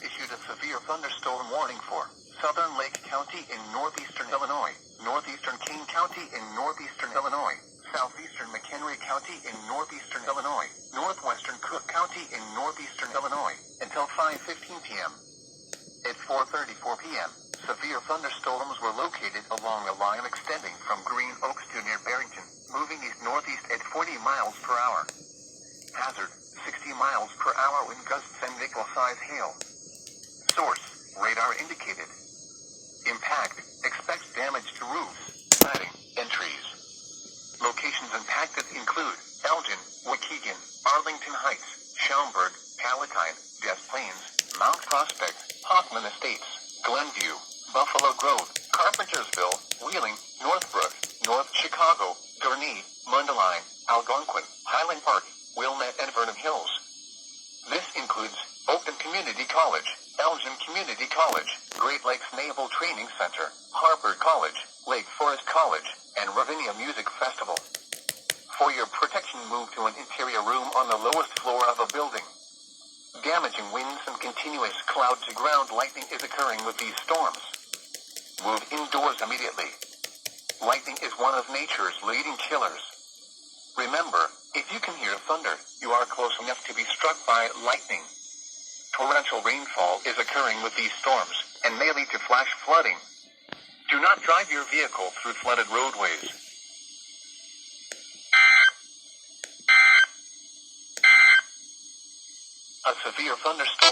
issued a severe thunderstorm warning for southern Lake County in northeastern Illinois, northeastern Kane County in northeastern Illinois, southeastern McHenry County in northeastern Illinois, northwestern Cook County in northeastern Illinois, until 5:15 p.m. At 4:34 p.m., severe thunderstorms were located along a line extending from Green Oaks to near Barrington, moving east-northeast at 40 miles per hour. Hazard, 60 miles per hour wind gusts and nickel-size hail. Source, radar indicated. Impact, expects damage to roofs, cladding, and trees. Locations impacted include Elgin, Waukegan, Arlington Heights, Schaumburg, Palatine, Des Plaines, Mount Prospect, Hoffman Estates, Glenview, Buffalo Grove, Carpentersville, Wheeling, Northbrook, North Chicago, Gurnee, Mundelein, Algonquin, Highland Park, Wilmette, and Vernon Hills. This includes Oakton Community College, Elgin Community College, Great Lakes Naval Training Center, Harvard College, Lake Forest College, and Ravinia Music Festival. For your protection, move to an interior room on the lowest floor of a building. Damaging winds and continuous cloud-to-ground lightning is occurring with these storms. Move indoors immediately. Lightning is one of nature's leading killers. Remember, if you can hear thunder, you are close enough to be struck by lightning. Torrential rainfall is occurring with these storms, and may lead to flash flooding. Do not drive your vehicle through flooded roadways. A severe thunderstorm